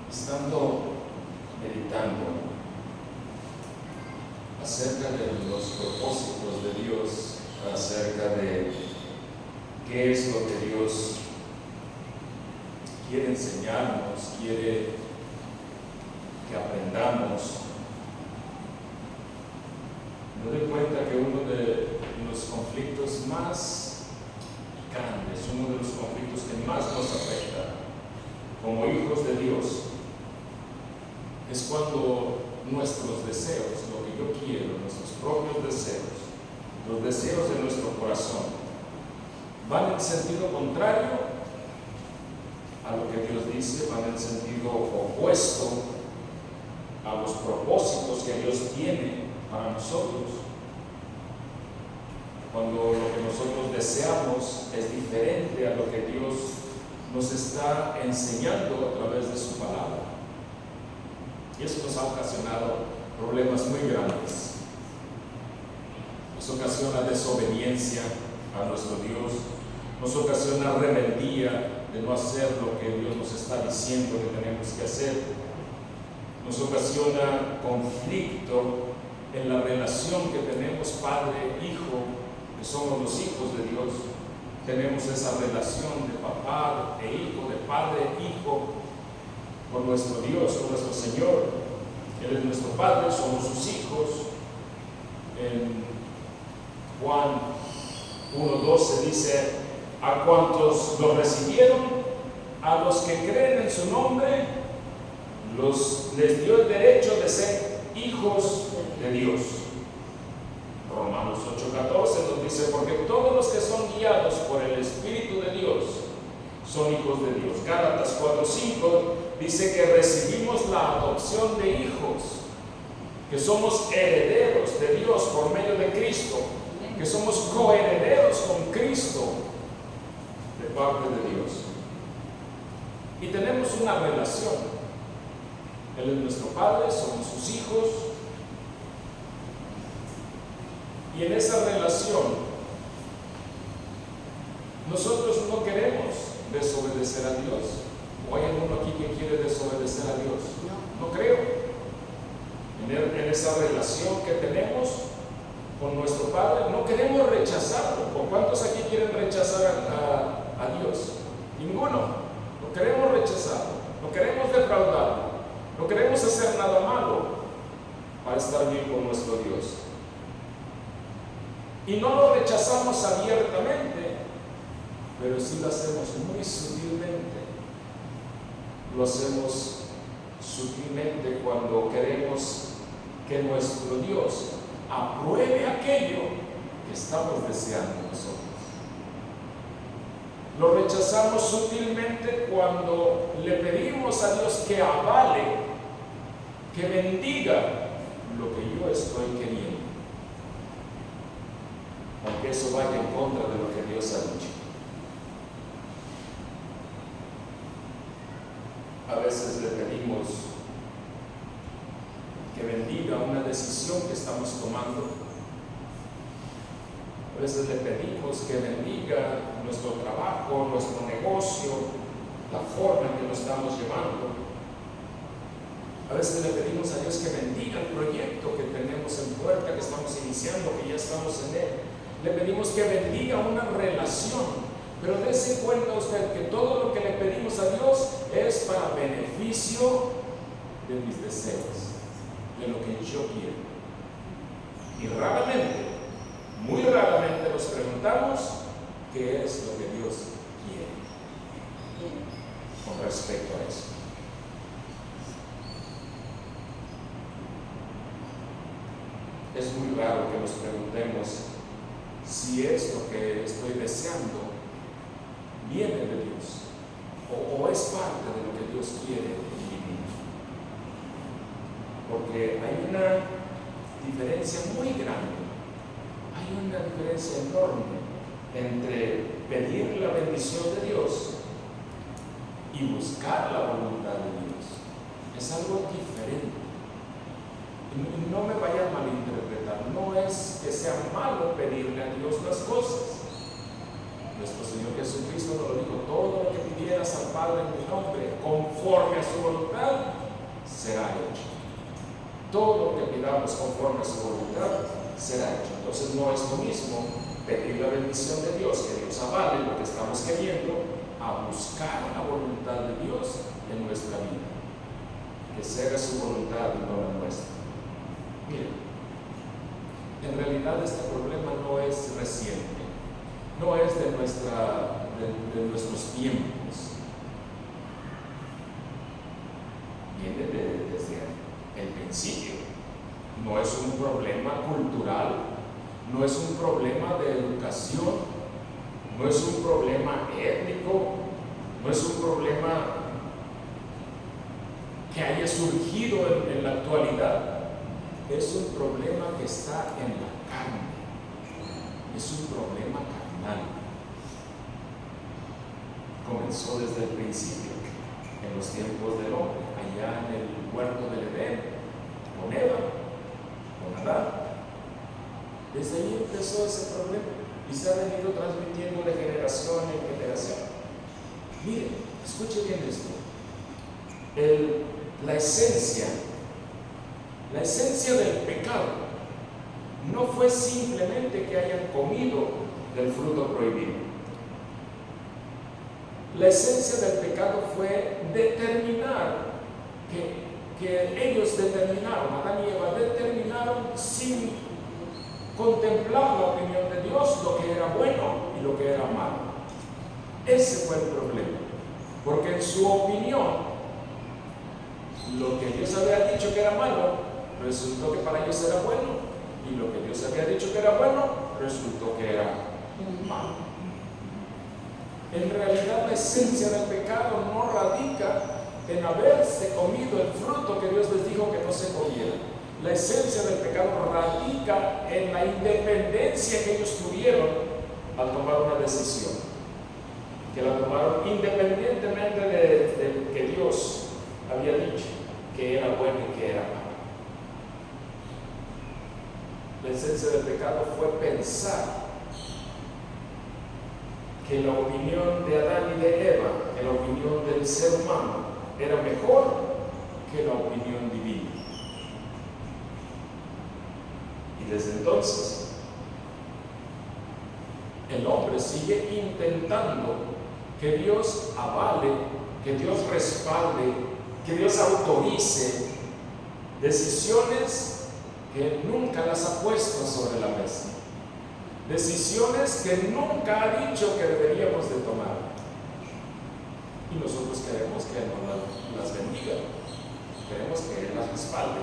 Estando meditando acerca de los propósitos de Dios, acerca de qué es lo que Dios quiere enseñarnos, quiere que aprendamos, me doy cuenta que uno de los conflictos más grandes, uno de los conflictos que más nos afecta como hijos de Dios, es cuando nuestros deseos, lo que yo quiero, nuestros propios deseos, los deseos de nuestro corazón, van en sentido contrario a lo que Dios dice, van en sentido opuesto a los propósitos que Dios tiene para nosotros. Cuando lo que nosotros deseamos es diferente a lo que Dios nos está enseñando a través de su palabra. Y eso nos ha ocasionado problemas muy grandes. Nos ocasiona desobediencia a nuestro Dios, nos ocasiona rebeldía de no hacer lo que Dios nos está diciendo que tenemos que hacer, nos ocasiona conflicto en la relación que tenemos padre-hijo, que somos los hijos de Dios. Tenemos esa relación de papá e hijo, de padre-hijo, con nuestro Dios, con nuestro Señor. Él es nuestro Padre, somos sus hijos. En Juan 1:12 dice: a cuantos lo recibieron, a los que creen en su nombre, les dio el derecho de ser hijos de Dios. Romanos 8:14 nos dice: porque todos los que son guiados por el Espíritu de Dios son hijos de Dios. Gálatas 4:5 dice que recibimos la adopción de hijos, que somos herederos de Dios por medio de Cristo, que somos coherederos con Cristo de parte de Dios. Y tenemos una relación. Él es nuestro Padre, somos sus hijos. Y en esa relación nosotros no queremos desobedecer a Dios. ¿O hay alguno aquí que quiere desobedecer a Dios? No creo. En esa relación que tenemos con nuestro Padre, no queremos rechazarlo. ¿Por cuántos aquí quieren rechazar a Dios? Ninguno. No queremos rechazarlo, no queremos defraudarlo, no queremos hacer nada malo para estar bien con nuestro Dios. Y no lo rechazamos abiertamente, pero sí lo hacemos muy sutilmente. Lo hacemos sutilmente cuando queremos que nuestro Dios apruebe aquello que estamos deseando nosotros. Lo rechazamos sutilmente cuando le pedimos a Dios que avale, que bendiga lo que yo estoy queriendo, aunque eso vaya en contra de lo que Dios ha dicho. A veces le pedimos que bendiga una decisión que estamos tomando. A veces le pedimos que bendiga nuestro trabajo, nuestro negocio, la forma en que lo estamos llevando. A veces le pedimos a Dios que bendiga el proyecto que tenemos en puerta, que estamos iniciando, que ya estamos en él. Le pedimos que bendiga una relación. Pero dése cuenta usted que todo lo que le pedimos a Dios es para beneficio de mis deseos, de lo que yo quiero. Y raramente, muy raramente nos preguntamos qué es lo que Dios quiere con respecto a eso. Es muy raro que nos preguntemos si esto que estoy deseando viene de Dios o es parte de lo que Dios quiere en mi vida. Porque hay una diferencia muy grande, hay una diferencia enorme entre pedir la bendición de Dios y buscar la voluntad de Dios. Es algo diferente. Y no me vaya a malinterpretar, no es que sea malo pedirle a Dios las cosas. Nuestro Señor Jesucristo nos lo dijo: todo lo que pidieras al Padre en mi nombre, conforme a su voluntad, será hecho. Todo lo que pidamos conforme a su voluntad, será hecho. Entonces no es lo mismo pedir la bendición de Dios, que Dios avale lo que estamos queriendo, a buscar la voluntad de Dios en nuestra vida. Que se haga su voluntad y no la nuestra. Miren, en realidad este problema no es reciente, no es de nuestros tiempos. Viene desde el principio. No es un problema cultural, no es un problema de educación, no es un problema étnico, no es un problema que haya surgido en la actualidad. Es un problema que está en la carne, es un problema carnal. Comenzó desde el principio, en los tiempos del hombre, allá en el huerto del Edén, con Eva, con Adán. Desde ahí empezó ese problema y se ha venido transmitiendo de generación en generación. Miren, escuche bien esto. La esencia del pecado no fue simplemente que hayan comido del fruto prohibido. La esencia del pecado fue determinar, que ellos determinaron, Adán y Eva determinaron sin contemplar la opinión de Dios, lo que era bueno y lo que era malo. Ese fue el problema, porque en su opinión, lo que Dios había dicho que era malo, resultó que para ellos era bueno, y lo que Dios había dicho que era bueno, resultó que era malo. En realidad, la esencia del pecado no radica en haberse comido el fruto que Dios les dijo que no se comiera. La esencia del pecado radica en la independencia que ellos tuvieron al tomar una decisión, que la tomaron independientemente de que Dios había dicho que era bueno y que era malo. La esencia del pecado fue pensar que la opinión de Adán y de Eva, que la opinión del ser humano, era mejor que la opinión divina. Y desde entonces, el hombre sigue intentando que Dios avale, que Dios respalde, que Dios autorice decisiones que nunca las ha puesto sobre la mesa. Decisiones que nunca ha dicho que deberíamos de tomar. Y nosotros queremos que Él nos las bendiga. Queremos que Él las respalde.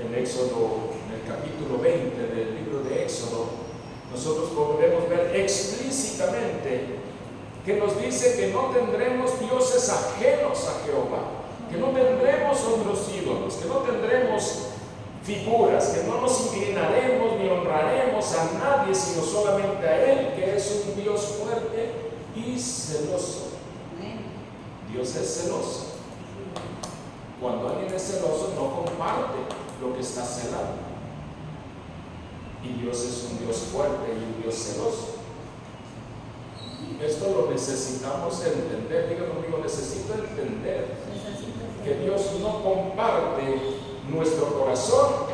En Éxodo, en el capítulo 20 del libro de Éxodo, nosotros podemos ver explícitamente que nos dice que no tendremos dioses ajenos a Jehová, que no tendremos otros ídolos, que no tendremos figuras, que no nos inclinaremos ni honraremos a nadie sino solamente a Él, que es un Dios fuerte y celoso. Dios es celoso. Cuando alguien es celoso, no comparte lo que está celando. Y Dios es un Dios fuerte y un Dios celoso. Esto lo necesitamos entender. Diga conmigo, necesito entender que Dios no comparte nuestro corazón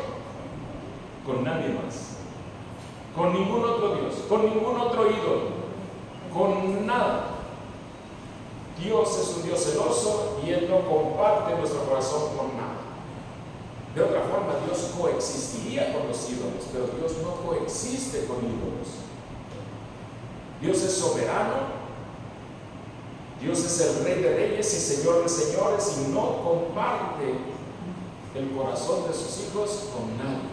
con nadie más, con ningún otro Dios, con ningún otro ídolo, con nada. Dios es un Dios celoso y Él no comparte nuestro corazón con nada. De otra forma, Dios coexistiría con los ídolos, pero Dios no coexiste con ídolos. Dios es soberano, Dios es el Rey de Reyes y Señor de Señores, y no comparte el corazón de sus hijos con nadie,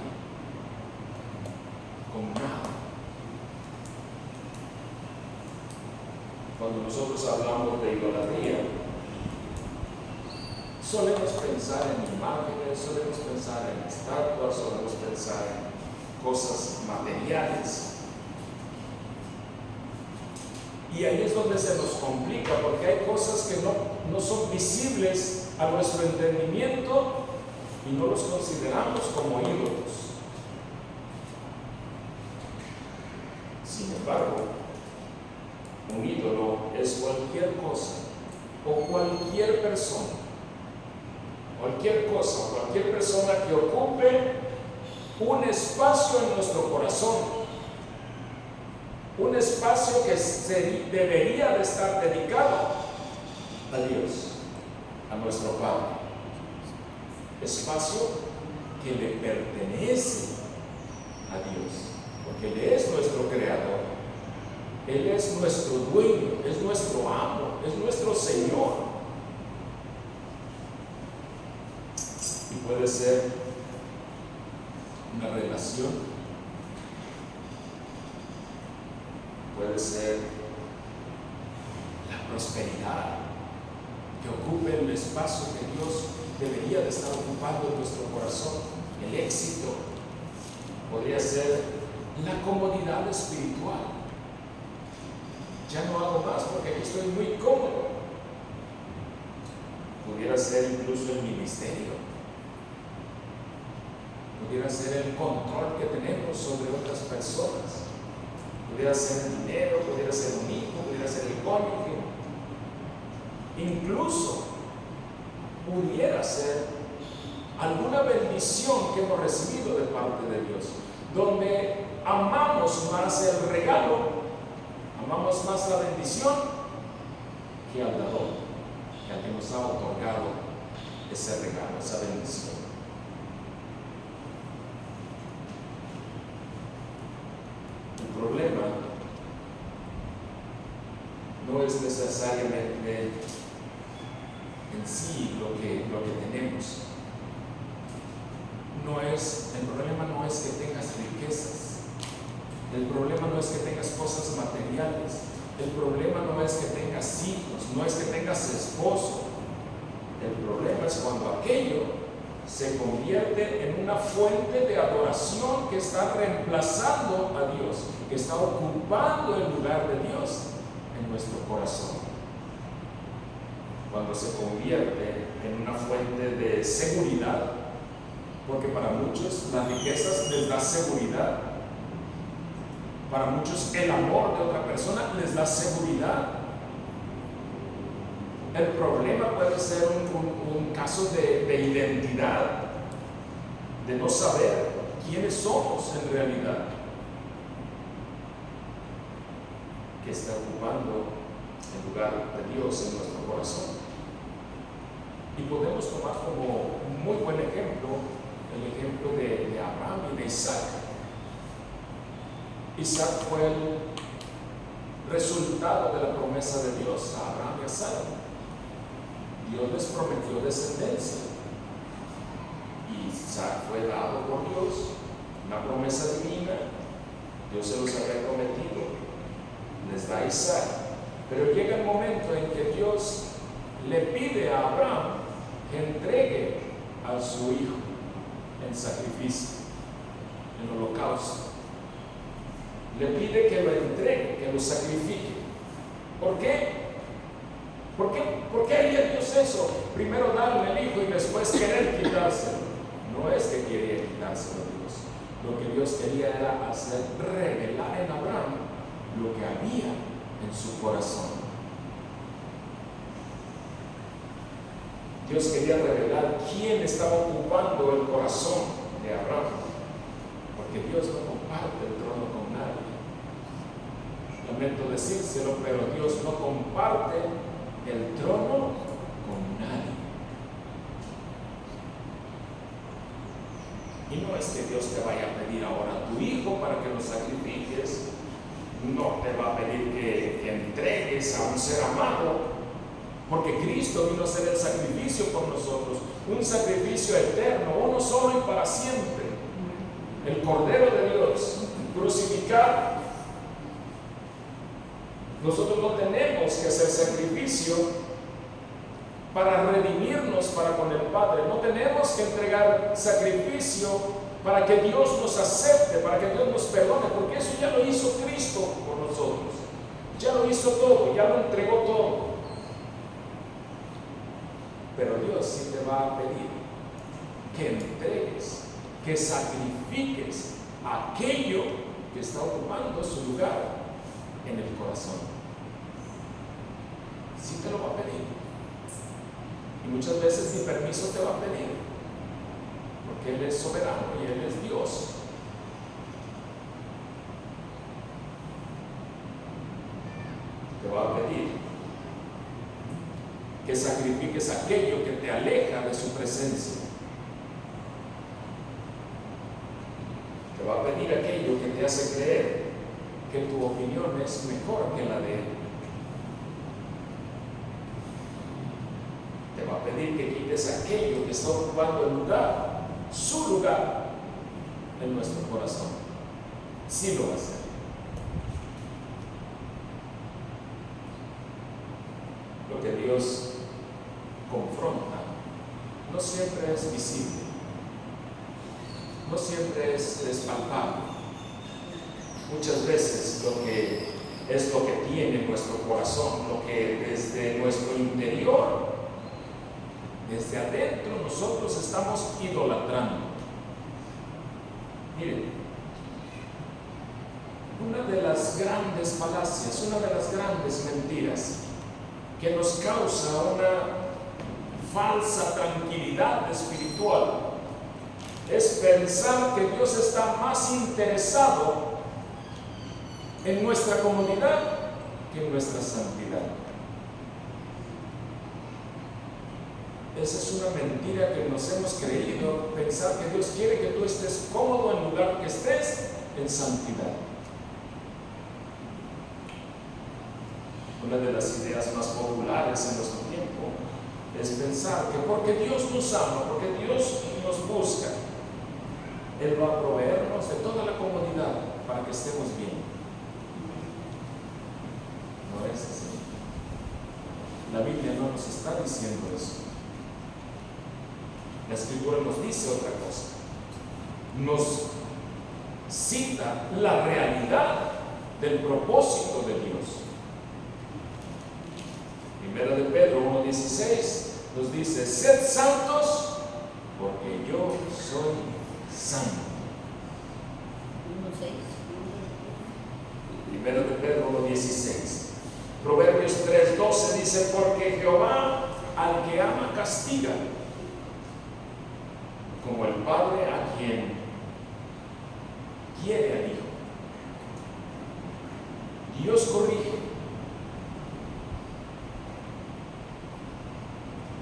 con nada. Cuando nosotros hablamos de idolatría, solemos pensar en imágenes, solemos pensar en estatuas, solemos pensar en cosas materiales. Y ahí es donde se nos complica, porque hay cosas que no son visibles a nuestro entendimiento y no los consideramos como ídolos. Si Sin embargo, un ídolo es cualquier cosa o cualquier persona, cualquier persona que ocupe un espacio en nuestro corazón, un espacio que debería de estar dedicado a Dios, a nuestro Padre, espacio que le pertenece a Dios, porque Él es nuestro creador, Él es nuestro dueño, es nuestro amo, es nuestro Señor. Y puede ser una relación, puede ser la prosperidad, que ocupe el espacio que Dios debería de estar ocupando en nuestro corazón. El éxito podría ser la comodidad espiritual. Ya no hago más porque aquí estoy muy cómodo. Pudiera ser incluso el ministerio. Pudiera ser el control que tenemos sobre otras personas. Pudiera ser el dinero, pudiera ser un hijo, pudiera ser el cónyuge. Incluso pudiera ser alguna bendición que hemos recibido de parte de Dios, donde amamos más el regalo, amamos más la bendición que al dador, que al que nos ha otorgado ese regalo, esa bendición. El problema no es necesariamente en sí lo que tenemos. El problema no es que tengas riquezas, el problema no es que tengas cosas materiales, el problema no es que tengas hijos, no es que tengas esposo. El problema es cuando aquello se convierte en una fuente de adoración que está reemplazando a Dios, que está ocupando el lugar de Dios en nuestro corazón. Cuando se convierte en una fuente de seguridad, porque para muchos las riquezas les da seguridad, para muchos el amor de otra persona les da seguridad. El problema puede ser un caso de identidad, de no saber quiénes somos en realidad, que está ocupando el lugar de Dios en nuestro corazón. Y podemos tomar como un muy buen ejemplo el ejemplo de Abraham y de Isaac. Isaac fue el resultado de la promesa de Dios a Abraham y a Sara. Dios les prometió descendencia y Isaac fue dado por Dios, una promesa divina. Dios se los había prometido, les da Isaac, pero llega el momento en que Dios le pide a Abraham que entregue a su hijo en sacrificio, en holocausto. Le pide que lo entregue, que lo sacrifique. ¿Por qué? ¿Por qué haría Dios eso? Primero darle el hijo y después querer quitárselo. No es que quería quitárselo a Dios. Lo que Dios quería era hacer revelar en Abraham lo que había en su corazón. Dios quería revelar quién estaba ocupando el corazón de Abraham, porque Dios no comparte el trono con nadie. Lamento decírselo, pero Dios no comparte el trono con nadie. Y no es que Dios te vaya a pedir ahora a tu hijo para que lo sacrifiques, no te va a pedir que entregues a un ser amado, porque Cristo vino a ser el sacrificio por nosotros, un sacrificio eterno, uno solo y para siempre, el Cordero de Dios, crucificado. Nosotros no tenemos que hacer sacrificio para redimirnos para con el Padre, no tenemos que entregar sacrificio para que Dios nos acepte, para que Dios nos perdone, porque eso ya lo hizo Cristo por nosotros, ya lo hizo todo, ya lo entregó todo. Pero Dios sí te va a pedir que entregues, que sacrifiques aquello que está ocupando su lugar en el corazón. Sí te lo va a pedir. Y muchas veces ni permiso te va a pedir, porque Él es soberano y Él es Dios. Te va a pedir que sacrifiques aquello que te aleja de su presencia. Te va a pedir aquello que te hace creer que tu opinión es mejor que la de Él. Te va a pedir que quites aquello que está ocupando el lugar, su lugar, en nuestro corazón. Sí lo va a hacer. Lo que Dios confronta no siempre es visible, no siempre es palpable. Muchas veces lo que tiene nuestro corazón, lo que desde nuestro interior, desde adentro, nosotros estamos idolatrando. Miren, una de las grandes falacias, una de las grandes mentiras que nos causa una falsa tranquilidad espiritual es pensar que Dios está más interesado en nuestra comodidad que en nuestra santidad. Esa es una mentira que nos hemos creído, pensar que Dios quiere que tú estés cómodo en lugar que estés en santidad. Una de las ideas más populares en nuestro tiempo es pensar que porque Dios nos ama, porque Dios nos busca, Él va a proveernos de toda la comodidad para que estemos bien. No es así. La Biblia no nos está diciendo eso. La Escritura nos dice otra cosa. Nos cita la realidad del propósito de Dios. Primera de Pedro 1:16 nos dice: sed santos porque yo soy santo. Primera de Pedro 1:16. Proverbios 3:12 dice: porque Jehová al que ama castiga, como el padre a quien quiere al hijo. Dios corrige.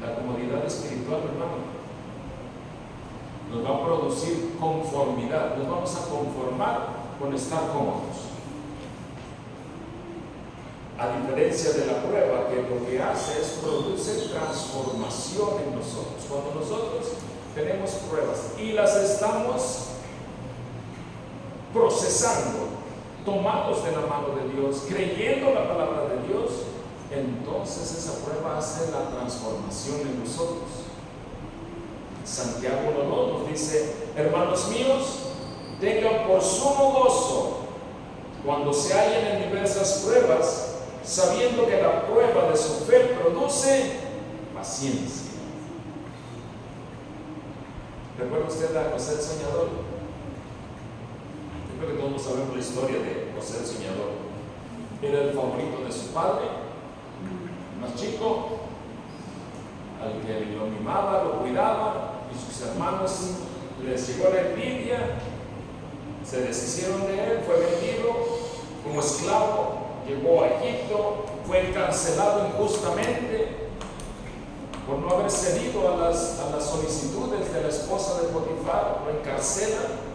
La comodidad espiritual, hermano, nos va a producir conformidad. Nos vamos a conformar con estar cómodos. A diferencia de la prueba, que lo que hace es produce transformación en nosotros. Cuando nosotros tenemos pruebas y las estamos procesando, tomados de la mano de Dios, creyendo la palabra de Dios, entonces esa prueba hace la transformación en nosotros. Santiago 1:2 nos dice: hermanos míos, tengan por sumo gozo cuando se hallen en diversas pruebas, sabiendo que la prueba de su fe produce paciencia. ¿Recuerda usted a José el Soñador? Yo creo que todos sabemos la historia de José el Soñador. Era el favorito de su padre, más chico, al que lo mimaba, lo cuidaba, y sus hermanos les llegó la envidia, se deshicieron de él, fue vendido como esclavo, llegó a Egipto, fue encarcelado injustamente por no haber cedido a las solicitudes de la esposa de Potifar, lo encarcelan.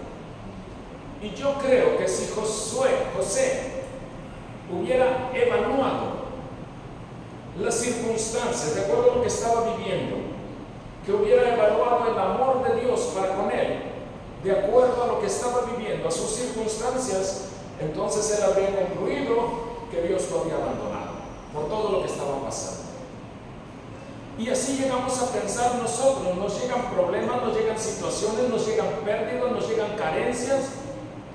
Y yo creo que si José hubiera evaluado las circunstancias de acuerdo a lo que estaba viviendo, que hubiera evaluado el amor de Dios para con él de acuerdo a lo que estaba viviendo, a sus circunstancias, entonces él habría concluido que Dios lo había abandonado por todo lo que estaba pasando. Y así llegamos a pensar nosotros. Nos llegan problemas, nos llegan situaciones, nos llegan pérdidas, nos llegan carencias,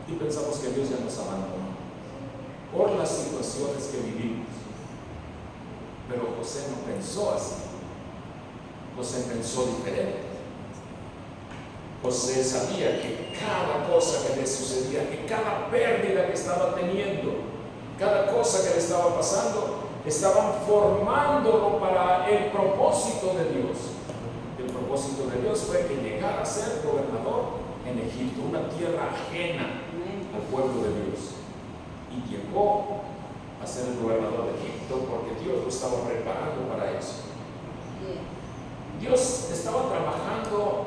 y pensamos que Dios ya nos abandonó por las situaciones que vivimos. Pero José no pensó así. José pensó diferente. José sabía que cada cosa que le sucedía, que cada pérdida que estaba teniendo, cada cosa que le estaba pasando, estaban formándolo para el propósito de Dios. El propósito de Dios fue que llegara a ser gobernador en Egipto, una tierra ajena al pueblo de Dios. Y llegó a ser el gobernador de Egipto porque Dios lo estaba preparando para eso. Dios estaba trabajando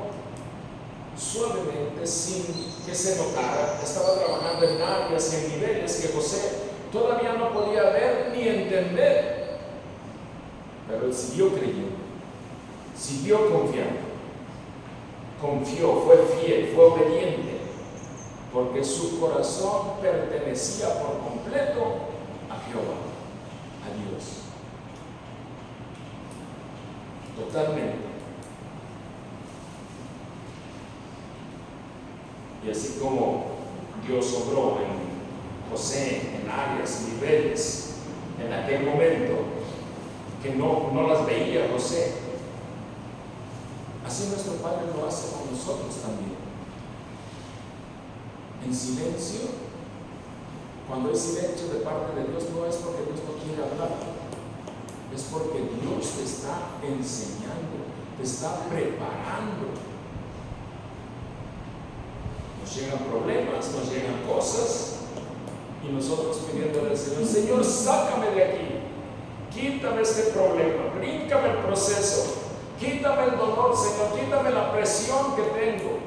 suavemente, sin que se notara. Estaba trabajando en áreas y en niveles que José todavía no podía ver ni entender, pero él siguió creyendo, siguió confiando, confió, fue fiel, fue obediente, porque su corazón pertenecía por completo a Jehová, a Dios, totalmente. Y así como Dios obró en José en áreas, niveles, en aquel momento que no las veía José, así nuestro Padre lo hace con nosotros también. En silencio, cuando hay silencio de parte de Dios, no es porque Dios no quiere hablar, es porque Dios te está enseñando, te está preparando. Nos llegan problemas, nos llegan cosas, y nosotros pidiéndole al Señor: Señor, sácame de aquí, quítame este problema, bríncame el proceso, quítame el dolor, Señor, quítame la presión que tengo.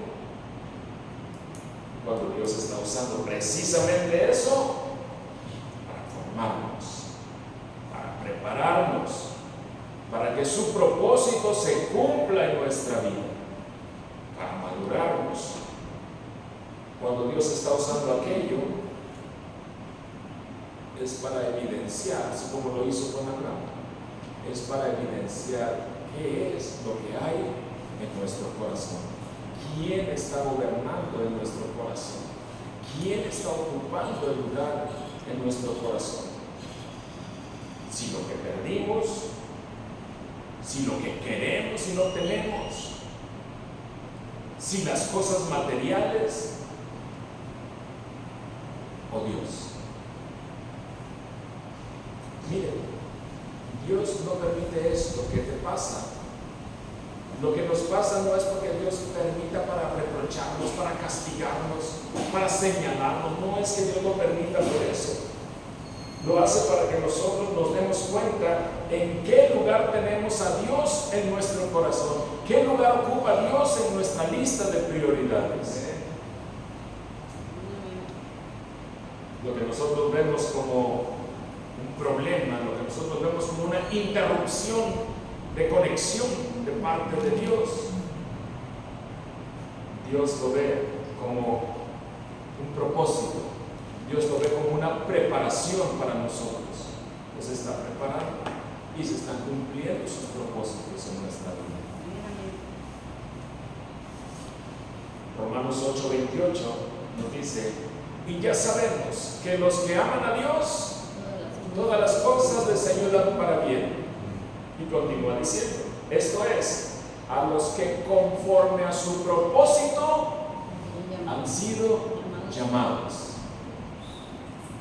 Cuando Dios está usando precisamente eso para formarnos, para prepararnos, para que su propósito se cumpla en nuestra vida, para madurarnos. Cuando Dios está usando aquello, es para evidenciar, así como lo hizo con Abraham, es para evidenciar qué es lo que hay en nuestro corazón, quién está gobernando en nuestro corazón, quién está ocupando el lugar en nuestro corazón. Si lo que perdimos, si lo que queremos y no tenemos, si las cosas materiales o Dios. Miren, Dios no permite esto que te pasa. Lo que nos pasa no es porque Dios permita para reprocharnos, para castigarnos, para señalarnos. No es que Dios lo permita por eso. Lo hace para que nosotros nos demos cuenta en qué lugar tenemos a Dios en nuestro corazón, qué lugar ocupa Dios en nuestra lista de prioridades. Lo que nosotros vemos como un problema, lo que nosotros vemos como una interrupción de conexión de parte de Dios, Dios lo ve como un propósito, Dios lo ve como una preparación para nosotros. Nos está preparando y se están cumpliendo sus propósitos en nuestra vida. Romanos 8:28 nos dice: y ya sabemos que los que aman a Dios, todas las cosas les ayudan para bien. Y continúa diciendo: esto es, a los que conforme a su propósito han sido llamados.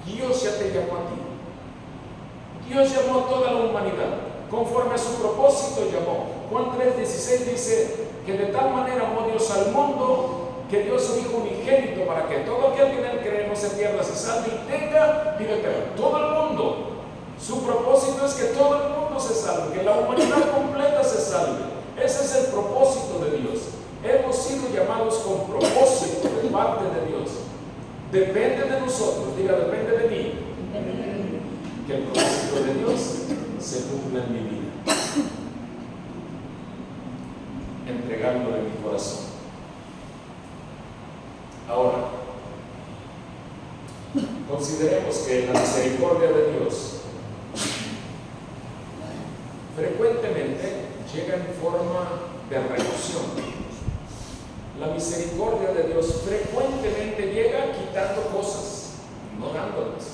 Dios ya te llamó a ti. Dios llamó a toda la humanidad. Conforme a su propósito llamó. Juan 3:16 dice que de tal manera amó Dios al mundo que dio su Hijo unigénito para que todo aquel que en él cree no se pierda, se salve y tenga vida eterna. Todo el mundo. Su propósito es que todo el mundo se salve, que la humanidad completa se salve. Ese es el propósito de Dios. Hemos sido llamados con propósito de parte de Dios. Depende de nosotros, diga, depende de mí, que el propósito de Dios se cumpla en mi vida, entregándole mi corazón. Ahora, consideremos que la misericordia de Dios frecuentemente llega en forma de remoción. La misericordia de Dios frecuentemente llega quitando cosas, no dándolas.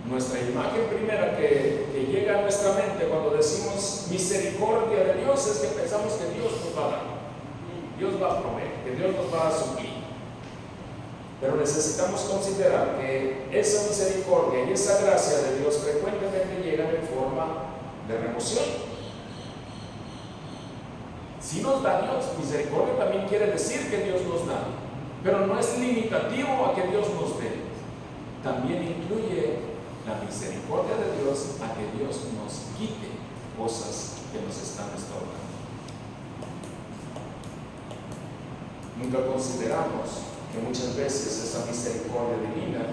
Nuestra imagen primera que llega a nuestra mente cuando decimos misericordia de Dios es que pensamos que Dios nos va a dar. Dios va a proveer, que Dios nos va a suplir. Pero necesitamos considerar que esa misericordia y esa gracia de Dios frecuentemente llegan en forma de remoción. Si nos da Dios, misericordia también quiere decir que Dios nos da, pero no es limitativo a que Dios nos dé. También incluye la misericordia de Dios a que Dios nos quite cosas que nos están estorbando. Nunca consideramos que muchas veces esa misericordia divina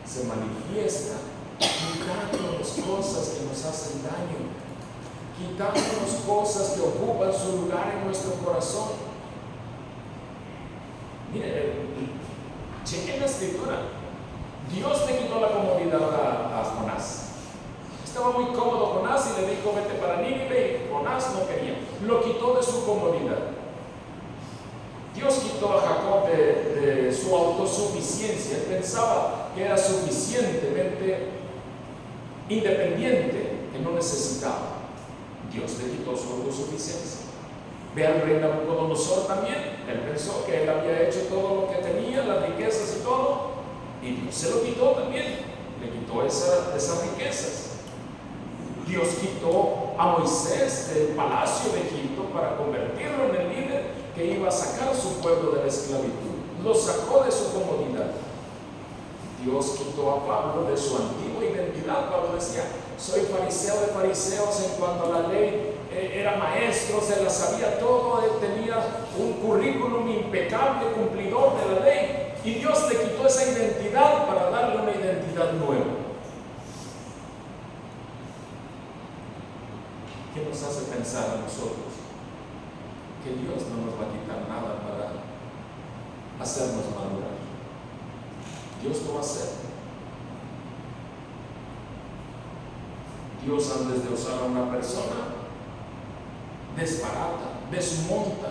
se manifiesta quitándonos cosas que nos hacen daño, quitándonos cosas que ocupan su lugar en nuestro corazón. Mire, chequen la escritura. Dios le quitó la comodidad a Jonás. Estaba muy cómodo Jonás y le dijo: vete para Nínive, y Jonás no quería. Lo quitó de su comodidad. Dios quitó a Jacob de su autosuficiencia. Él pensaba que era suficientemente independiente, que no necesitaba. Dios le quitó su autosuficiencia. Ve al rey Nabucodonosor también. Él pensó que él había hecho todo lo que tenía, las riquezas y todo, y Dios se lo quitó también. Le quitó esas riquezas. Dios quitó a Moisés del palacio de Egipto para convertirlo en el líder que iba a sacar a su pueblo de la esclavitud. Lo sacó de su comodidad. Dios quitó a Pablo de su antigua identidad. Pablo decía: soy fariseo de fariseos en cuanto a la ley, era maestro, se la sabía todo, él tenía un currículum impecable, cumplidor de la ley, y Dios le quitó esa identidad para darle una identidad nueva. ¿Qué nos hace pensar a nosotros que Dios no nos va a quitar nada para hacernos madurar? Dios lo va a hacer. Dios, antes de usar a una persona, desbarata, desmonta,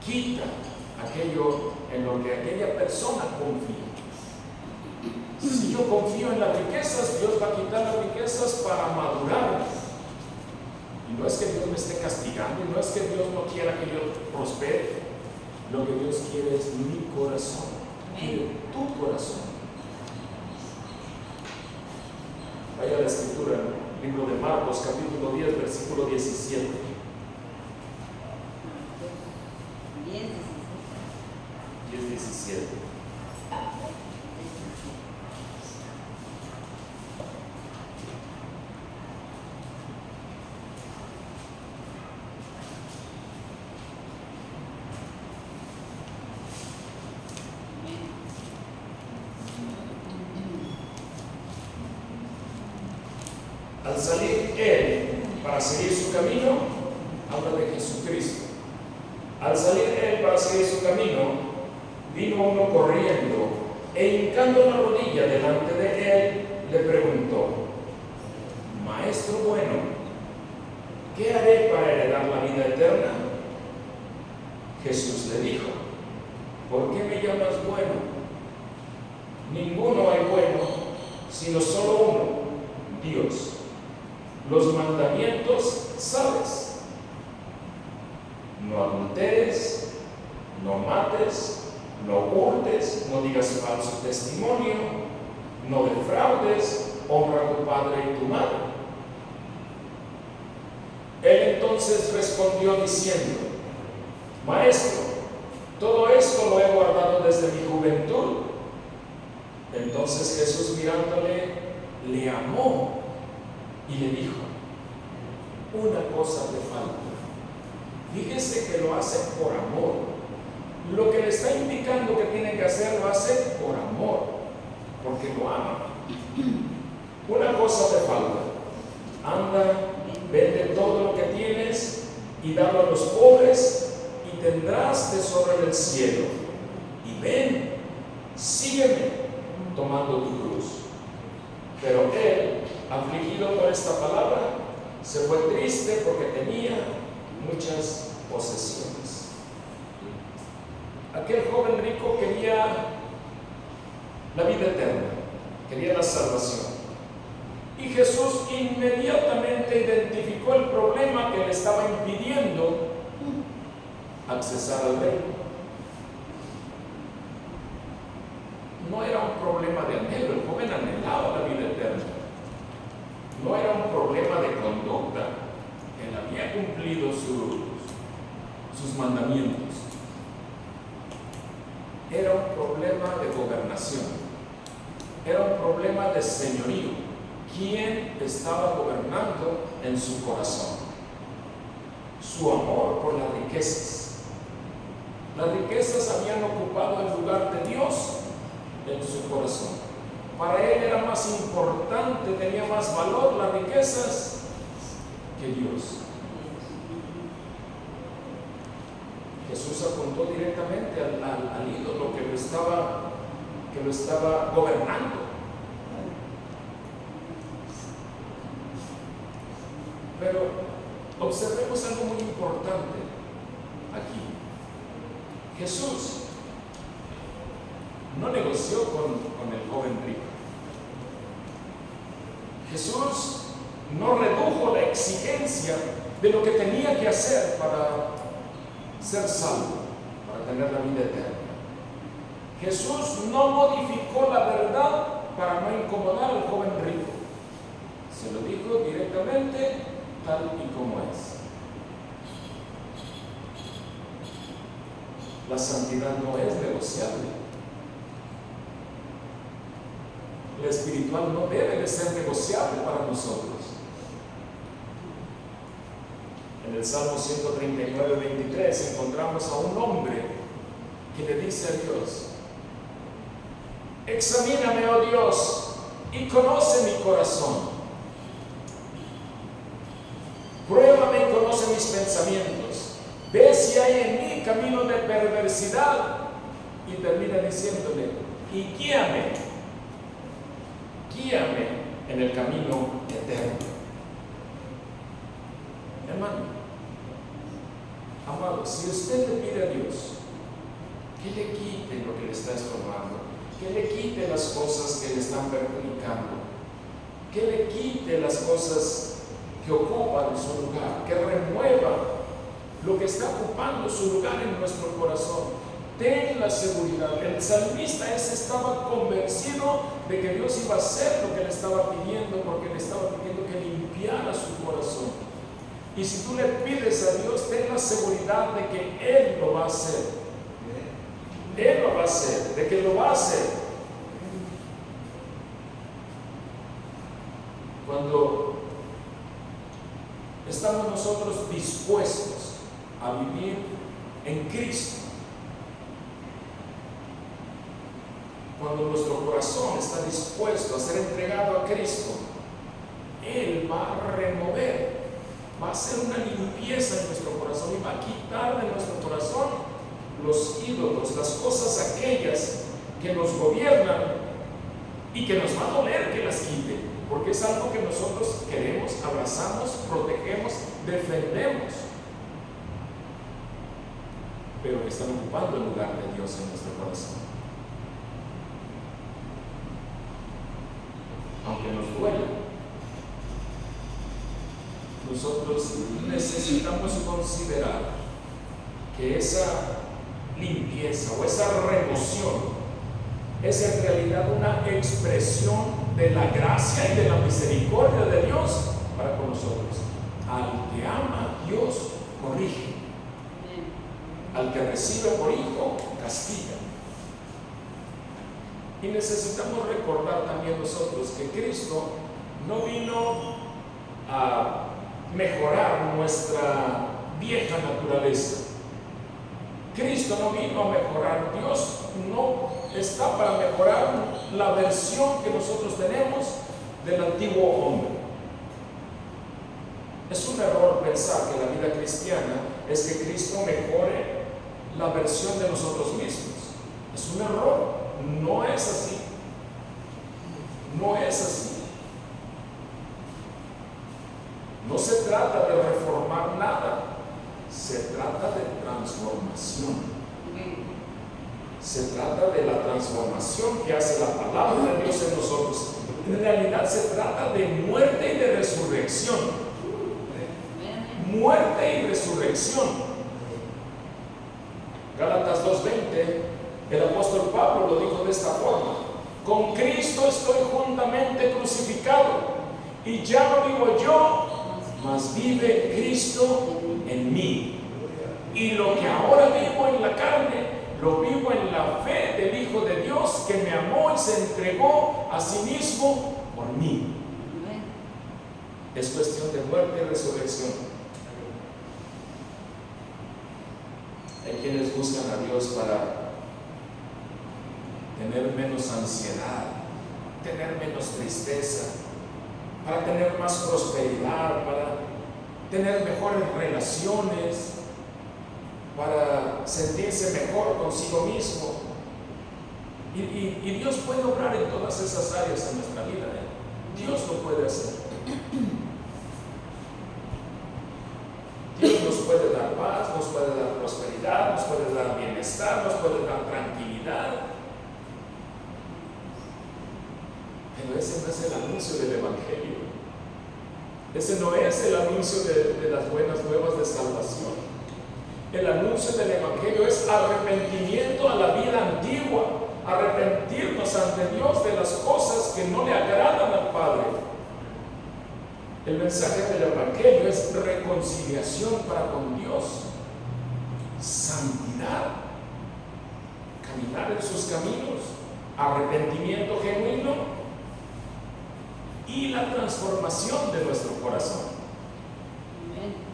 quita aquello en lo que aquella persona confía. Si yo confío en las riquezas, Dios va a quitar las riquezas para madurar. Y no es que Dios me esté castigando, y no es que Dios no quiera que yo prospere. Lo que Dios quiere es mi corazón, quiere tu corazón. Vaya a la escritura, libro de Marcos, capítulo 10, versículo 17. 10:17. Al salir él para seguir su camino, habla de Jesucristo. Al salir él para seguir su camino, vino uno corriendo e hincando la rodilla delante de él, le preguntó: Maestro bueno, ¿qué haré para heredar la vida eterna? Jesús le dijo: ¿por qué me llamas bueno? Ninguno hay bueno, sino solo uno, Dios. Los mandamientos sabes: no adulteres, no mates, no hurtes, no digas falso testimonio, no defraudes, honra a tu padre y tu madre. Él entonces respondió diciendo: Maestro, todo esto lo he guardado desde mi juventud. Entonces Jesús, mirándole, le amó y le dijo: una cosa te falta. Fíjese que lo hace por amor. Lo que le está indicando que tiene que hacer, lo hace por amor, porque lo ama. Una cosa te falta. Anda, vende todo lo que tienes y dalo a los pobres, y tendrás tesoro en el cielo. Y ven, sígueme, tomando tu cruz. Pero él, afligido por esta palabra, se fue triste porque tenía muchas posesiones. Aquel joven rico quería la vida eterna, quería la salvación. Y Jesús inmediatamente identificó el problema que le estaba impidiendo accesar al reino. No era un problema de anhelo, el joven anhelaba la vida eterna. No era un problema de conducta, él había cumplido sus mandamientos. Era un problema de gobernación, era un problema de señorío. ¿Quién estaba gobernando en su corazón? Su amor por las riquezas. Las riquezas habían ocupado el lugar de Dios en su corazón. Para él era más importante, tenía más valor las riquezas que Dios. Jesús apuntó directamente al ídolo que lo estaba gobernando. Pero observemos algo muy importante aquí. Jesús no negoció con el joven rico. Jesús no redujo la exigencia de lo que tenía que hacer para ser salvo, para tener la vida eterna. Jesús no modificó la verdad para no incomodar al joven rico. Se lo dijo directamente tal y como es. La santidad no es negociable. La espiritual no debe de ser negociable para nosotros. En el Salmo 139, 23 encontramos a un hombre que le dice a Dios: examíname, oh Dios, y conoce mi corazón. Pruébame y conoce mis pensamientos. Ve si hay en mí camino de perversidad. Y termina diciéndole: y guíame en el camino eterno. Hermano, amado, si usted le pide a Dios que le quite lo que le está estorbando, que le quite las cosas que le están perjudicando, que le quite las cosas que ocupan su lugar, que remueva lo que está ocupando su lugar en nuestro corazón, ten la seguridad. El salmista ese estaba convencido de que Dios iba a hacer lo que le estaba pidiendo, porque le estaba pidiendo que limpiara su corazón. Y si tú le pides a Dios, ten la seguridad de que Él lo va a hacer. Él lo va a hacer, de que lo va a hacer. Cuando estamos nosotros dispuestos a vivir en Cristo, cuando nuestro corazón está dispuesto a ser entregado a Cristo, Él va a remover, va a hacer una limpieza en nuestro corazón y va a quitar de nuestro corazón los ídolos, las cosas aquellas que nos gobiernan y que nos va a doler que las quite, porque es algo que nosotros queremos, abrazamos, protegemos, defendemos, pero que están ocupando el lugar de Dios en nuestro corazón. Aunque nos duela, nosotros necesitamos considerar que esa limpieza o esa remoción es en realidad una expresión de la gracia y de la misericordia de Dios para con nosotros. Al que ama, Dios corrige. Al que recibe por hijo, castiga. Y necesitamos recordar también nosotros que Cristo no vino a mejorar nuestra vieja naturaleza. Cristo no vino a mejorar. Dios no está para mejorar la versión que nosotros tenemos del antiguo hombre. Es un error pensar que la vida cristiana es que Cristo mejore la versión de nosotros mismos. Es un error. No es así. No es así. No se trata de reformar nada. Se trata de transformación. Se trata de la transformación que hace la palabra de Dios en nosotros. En realidad se trata de muerte y de resurrección. Muerte y resurrección. Gálatas 2:20, el apóstol Pablo lo dijo de esta forma: con Cristo estoy juntamente crucificado, y ya no vivo yo, mas vive Cristo en mí. Y lo que ahora vivo en la carne, lo vivo en la fe del Hijo de Dios, que me amó y se entregó a sí mismo por mí. Es cuestión de muerte y resurrección. Hay quienes buscan a Dios para tener menos ansiedad, tener menos tristeza, para tener más prosperidad, para tener mejores relaciones, para sentirse mejor consigo mismo. Y Dios puede obrar en todas esas áreas en nuestra vida. Dios lo puede hacer. Dios nos puede dar paz, nos puede dar prosperidad, nos puede dar bienestar, nos puede dar tranquilidad. Pero ese no es el anuncio del Evangelio. Ese no es el anuncio de las buenas nuevas de salvación. El anuncio del Evangelio es arrepentimiento a la vida antigua, arrepentirnos ante Dios de las cosas que no le agradan al Padre. El mensaje del Evangelio es reconciliación para con Dios, santidad, caminar en sus caminos, arrepentimiento genuino y la transformación de nuestro corazón.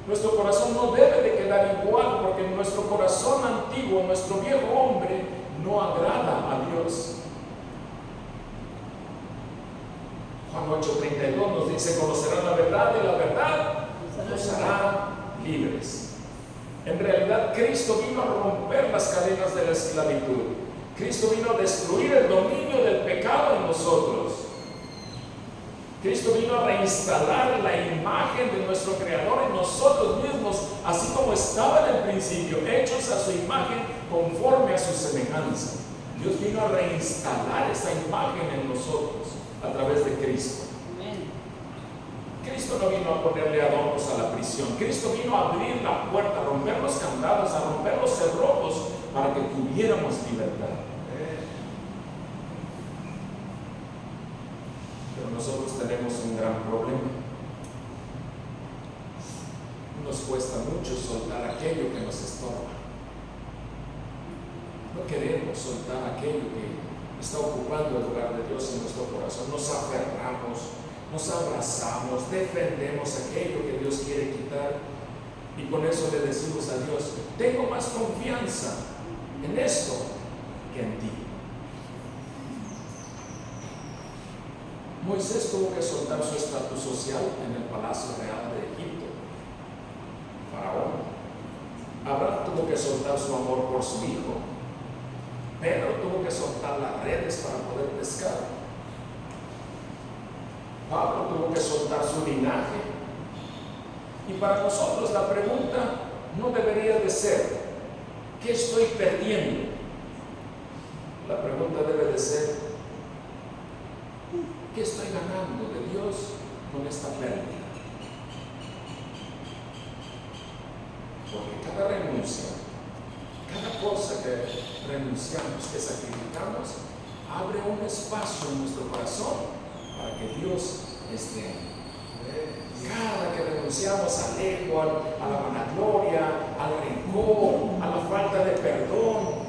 Nuestro corazón no debe de quedar igual, porque nuestro corazón antiguo, nuestro viejo hombre, no agrada a Dios. Juan 8:32 nos dice: conocerán la verdad y la verdad los hará libres. En realidad, Cristo vino a romper las cadenas de la esclavitud. Cristo vino a destruir el dominio del pecado en nosotros. Cristo vino a reinstalar la imagen de nuestro Creador en nosotros mismos, así como estaba en el principio, hechos a su imagen conforme a su semejanza. Dios vino a reinstalar esa imagen en nosotros a través de Cristo. Cristo no vino a ponerle adornos a la prisión. Cristo vino a abrir la puerta, a romper los candados, a romper los cerrojos para que tuviéramos libertad. Pero nosotros tenemos un gran problema. Nos cuesta mucho soltar aquello que nos estorba. No queremos soltar aquello que está ocupando el lugar de Dios en nuestro corazón. Nos aferramos, nos abrazamos, defendemos aquello que Dios quiere quitar, y con eso le decimos a Dios: tengo más confianza en esto que en ti. Moisés tuvo que soltar su estatus social en el palacio real de Egipto. Faraón. Abraham tuvo que soltar su amor por su hijo. Pedro tuvo que soltar las redes para poder pescar. Pablo tuvo que soltar su linaje. Y para nosotros la pregunta no debería de ser: ¿qué estoy perdiendo? La pregunta debe de ser: ¿qué estoy ganando de Dios con esta pérdida? Porque cada renuncia, cada cosa que renunciamos, que sacrificamos, abre un espacio en nuestro corazón para que Dios esté ahí. Cada que renunciamos al ego, a la vanagloria, al rencor, a la falta de perdón,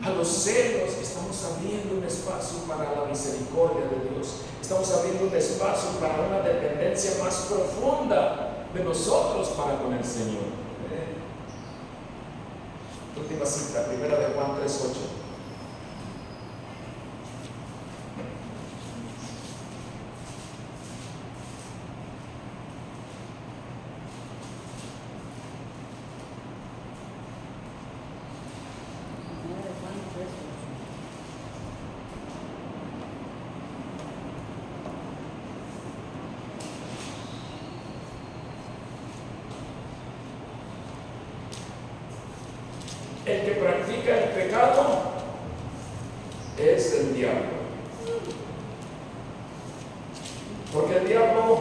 a los celos, estamos abriendo un espacio para la misericordia de Dios. Estamos abriendo un espacio para una dependencia más profunda de nosotros para con el Señor. Última cita, primera de Juan 3:8. El que practica el pecado es el diablo. Porque el diablo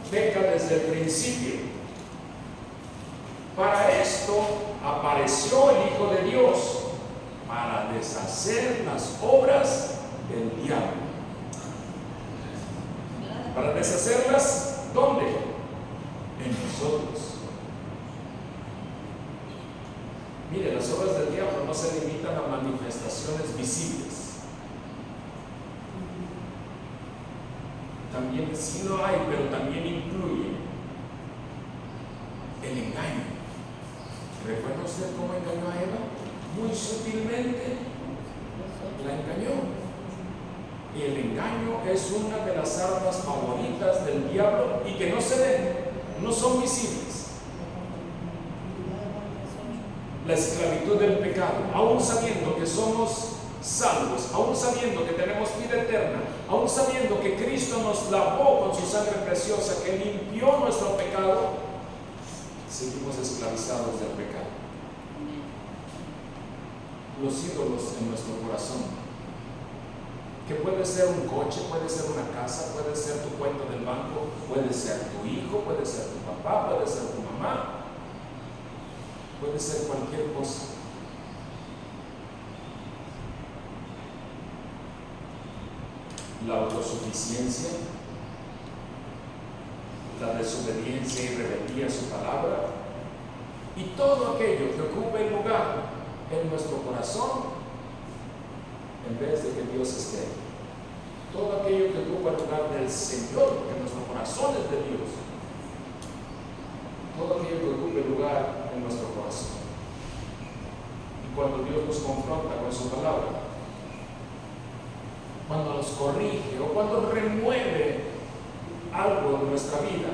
peca desde el principio. Para esto apareció el Hijo de Dios, para deshacer las obras del diablo. ¿Para deshacerlas dónde? En nosotros. Mire, las obras del diablo no se limitan a manifestaciones visibles. También sí lo hay, pero también incluye el engaño. ¿Recuerda usted cómo engañó a Eva? Muy sutilmente la engañó. Y el engaño es una de las armas favoritas del diablo y que no se ven, no son visibles. La esclavitud del pecado, aún sabiendo que somos salvos, aún sabiendo que tenemos vida eterna, aún sabiendo que Cristo nos lavó con su sangre preciosa, que limpió nuestro pecado, seguimos esclavizados del pecado. Los ídolos en nuestro corazón, que puede ser un coche, puede ser una casa, puede ser tu cuenta del banco, puede ser tu hijo, puede ser tu papá, puede ser tu mamá, puede ser cualquier cosa. La autosuficiencia, la desobediencia y rebeldía a su palabra, y todo aquello que ocupe el lugar en nuestro corazón en vez de que Dios esté. Todo aquello que ocupa el lugar del Señor, porque nuestro corazón es de Dios. Todo aquello que ocupe el lugar en nuestro corazón. Y cuando Dios nos confronta con su palabra, cuando nos corrige o cuando remueve algo de nuestra vida,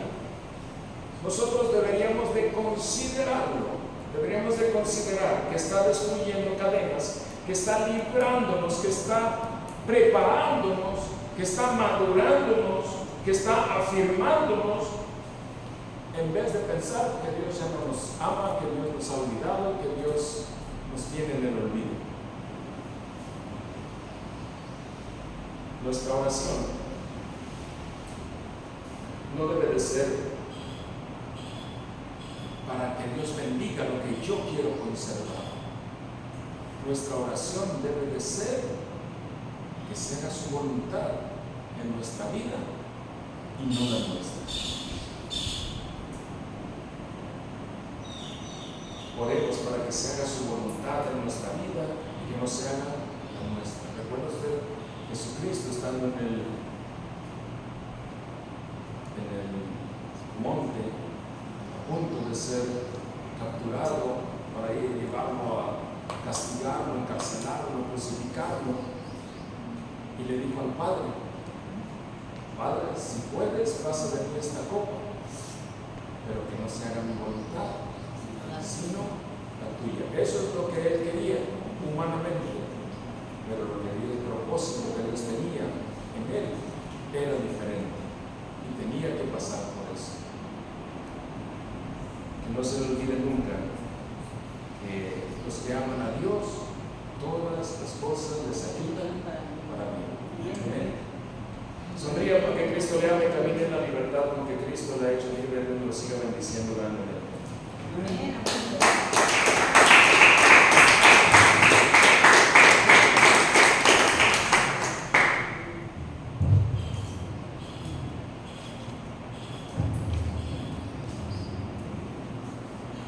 nosotros deberíamos de considerarlo. Deberíamos de considerar que está destruyendo cadenas, que está librándonos, que está preparándonos, que está madurándonos, que está afirmándonos, en vez de pensar que Dios ya no nos ama, que Dios nos ha olvidado, que Dios nos tiene en el olvido. Nuestra oración no debe de ser para que Dios bendiga lo que yo quiero conservar. Nuestra oración debe de ser que se haga su voluntad en nuestra vida y no la nuestra. Oremos para que se haga su voluntad en nuestra vida y que no se haga la nuestra. ¿Recuerda usted? Jesucristo estando en el monte, a punto de ser capturado para ir a llevarlo a castigarlo, encarcelarlo, crucificarlo, y le dijo al Padre: Padre, si puedes, pasa de mí esta copa, pero que no se haga mi voluntad, sino la tuya. Eso es lo que él quería humanamente, pero lo que el propósito que Dios tenía en él era diferente y tenía que pasar por eso. Que no se le olvide nunca que los que aman a Dios, todas las cosas les ayudan para bien. Amén. Sonría porque Cristo le ama y camine en la libertad, porque Cristo le ha hecho libre. Dios lo siga bendiciendo grandemente. Amén.